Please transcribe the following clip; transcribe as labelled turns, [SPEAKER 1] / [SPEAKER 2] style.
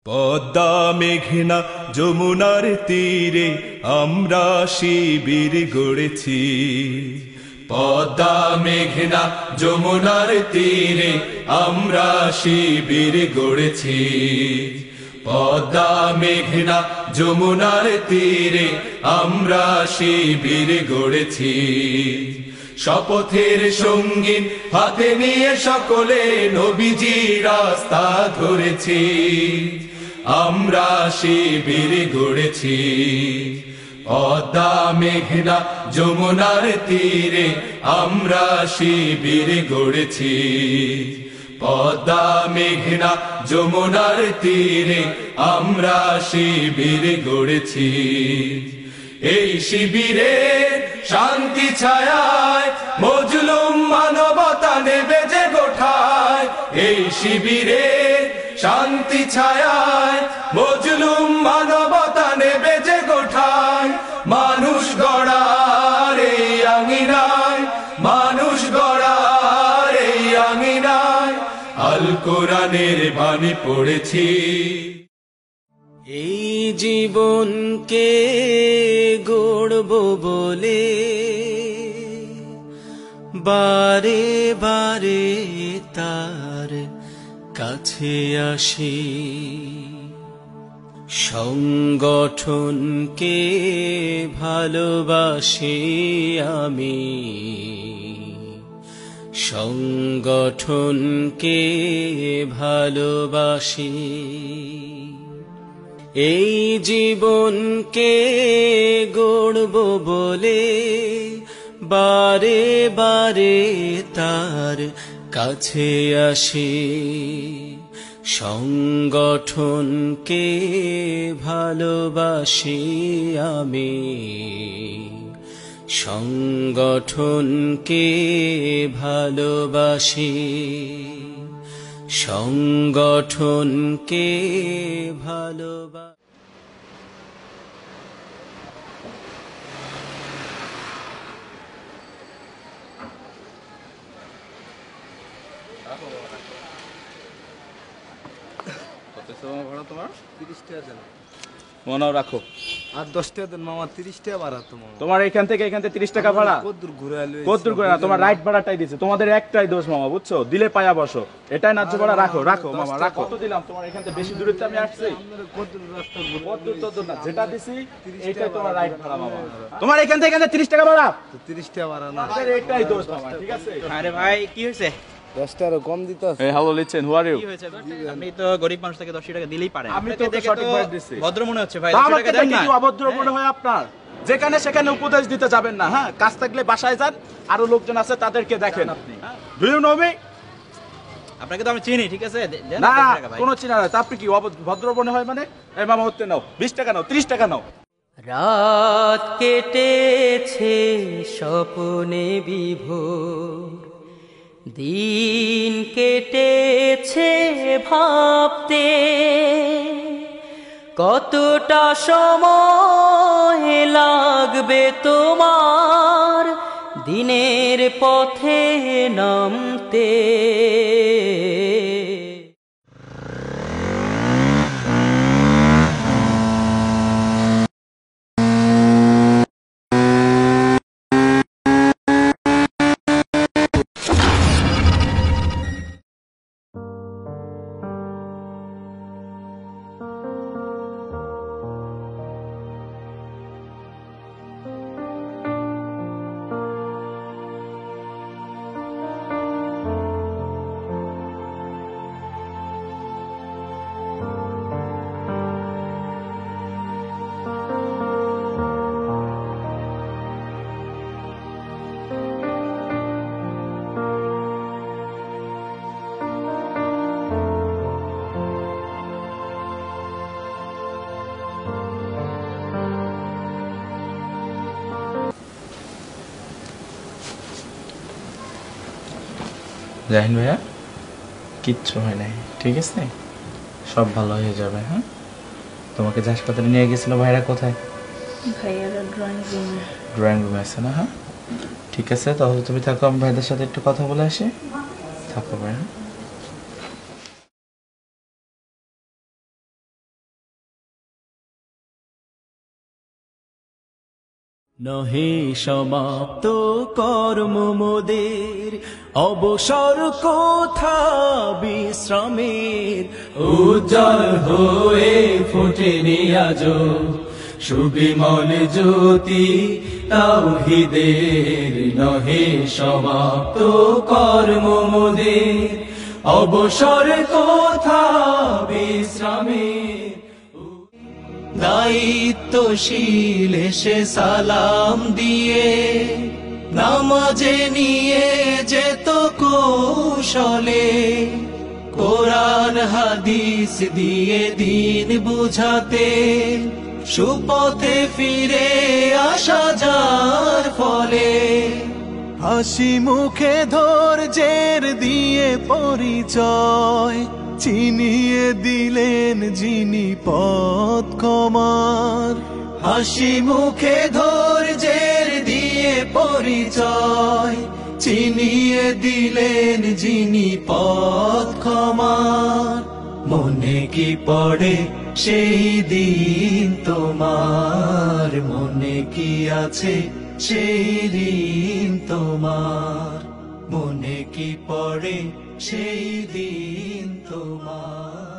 [SPEAKER 1] পদ্মা মেঘনা যমুনার তীরে আমরা শিবির গড়েছি। পদ্মা মেঘনা যমুনার তীরে আমরা শিবির গড়েছি। পদ্মা মেঘনা যমুনার তীরে আমরা শিবির গড়েছি। শপথের সঙ্গীন হাতে নিয়ে সকলে নবীজি রাস্তা ধরেছি। আমরা শিবির গড়েছি। পদ্মা মেঘনা যমুনার তীরে আমরা শিবির গড়েছি। পদ্মা মেঘনা যমুনার তীরে আমরা শিবির গড়েছি। এই শিবিরে শান্তি ছায়ায় মজলুম মানবতা নেবে যে গোঠায়। এই শিবিরে শান্তি ছায়ায় মজলুম মানবতা নেবে যে গোঠায়। মানুষ গড়ার এই আঙিনায়, মানুষ গড়ার এই আঙিনায় আল কোরআনের বাণী পড়েছি।
[SPEAKER 2] এই জীবনকে গড়ব বলে বারে বারে তার কাছে আসি। সংগঠনকে ভালোবাসি আমি, সংগঠনকে ভালোবাসি। এই জীবনকে গড়ব বলে বারে বারে তার কাছে আসি। সংগঠনকে ভালোবাসি আমি, সংগঠনকে ভালোবাসি, সংগঠনকে ভালোবাসি।
[SPEAKER 3] ভাড়া তোমার 30 টাকা দেন।
[SPEAKER 4] মনেও রাখো।
[SPEAKER 3] আর 10 টাকা দেন মামা, 30 টাকা ভাড়া তোমার।
[SPEAKER 4] তোমার এখান থেকে 30 টাকা ভাড়া।
[SPEAKER 3] কতদূর ঘুরে আইলো?
[SPEAKER 4] কতদূর ঘুরে না, তোমার রাইট ভাড়াটাই দিছে। তোমাদের একটাই দোষ মামা, বুঝছো? দিলে পায়া বসো, এটাই ন্যায্য ভাড়া। রাখো রাখো মামা রাখো। কত দিলাম তোমার? এখান থেকে বেশি দূরত্বে আমি আসছি।
[SPEAKER 3] কতদূর রাস্তা ঘুরে?
[SPEAKER 4] কতদূর ততদূর না, যেটা দিছি এইটাই তোমার রাইট ভাড়া মামা। তোমার এখান থেকে 30 টাকা ভাড়া।
[SPEAKER 3] 30 টাকা ভাড়া না,
[SPEAKER 4] আমাদের এটাই দোষ মামা, ঠিক আছে?
[SPEAKER 5] আরে ভাই কি হয়েছে?
[SPEAKER 3] 10 টাকা কম দিতে আছে।
[SPEAKER 4] এই hello listen, who are you?
[SPEAKER 5] কি হয়েছে? আপনি তো গরিব মানুষ, থেকে 10 টাকা দিলেই পারেন।
[SPEAKER 4] আমি তো সঠিক ভাবে দিছি।
[SPEAKER 5] ভদ্র মনে হচ্ছে ভাই,
[SPEAKER 4] তা
[SPEAKER 5] 10
[SPEAKER 4] আমাকে
[SPEAKER 5] টাকা দেন
[SPEAKER 4] দেখে
[SPEAKER 5] না।
[SPEAKER 4] কি অভদ্র মনে হয় আপনার? যেখানে সেখানে উপদেশ দিতে যাবেন না, হ্যাঁ? কাজ থাকলে বাসায় যান, আরো লোকজন আছে তাদেরকে দেখেন। Do you know me?
[SPEAKER 5] আপনাকে তো আমি চিনি, ঠিক আছে? দেন
[SPEAKER 4] না
[SPEAKER 5] 10 টাকা ভাই।
[SPEAKER 4] কোনো চিনা নাই। আপনি কি ভদ্র মনে হয় মানে? এই মামা হতে নাও, 20 টাকা নাও, 30 টাকা নাও।
[SPEAKER 2] রাত কেটেছে স্বপ্নে বিভোর, দিন কেটেছে ভাবতে কতটা সময় লাগবে তোমার দিনের পথে নামতে।
[SPEAKER 6] জাহিন ভাইয়া, কিচ্ছু হয় নাই, ঠিক আছে? সব ভালো হয়ে যাবে। হ্যাঁ, তোমাকে যে হাসপাতালে নিয়ে গেছিল ভাইরা কোথায়?
[SPEAKER 7] ভাইয়ারা ড্রয়িং রুমে।
[SPEAKER 6] ড্রয়িং রুমে আছে না? হ্যাঁ ঠিক আছে, তাহলে তুমি থাকো, আমি ভাইদের সাথে একটু কথা বলে আসি। থাকো ভাই। হ্যাঁ।
[SPEAKER 1] নহে সমাপ্ত কর্ম মোদের, অবসর কোথা বিশ্রামের, উজ্জ্বল হয়ে ফোটেনি আজো সুবিমল জ্যোতি তাওহীদের। নহে সমাপ্ত কর্ম মোদের, অবসর কোথা বিশ্রামের। দায়িত্বশীল এসে সালাম দিয়ে, নামাজে নিয়ে যেত কৌশলে, কোরআন হাদিস দিয়ে দিন বুঝাতে, সুপথে ফিরে আসা যার ফলে। হাসি মুখে ধৈর্যের দিয়ে পরিচয়, চিনিয়ে দিলেন যিনি পথ ক্ষমার। হাসি মুখে ধৈর্যের দিয়ে পরিচয়, চিনিয়ে দিলেন যিনি পথ ক্ষমার। মনে কি পড়ে সেই দিন তোমার, মনে কি আছে সেই দিন তোমার, মনে কি পড়ে সেই দিন তোমার।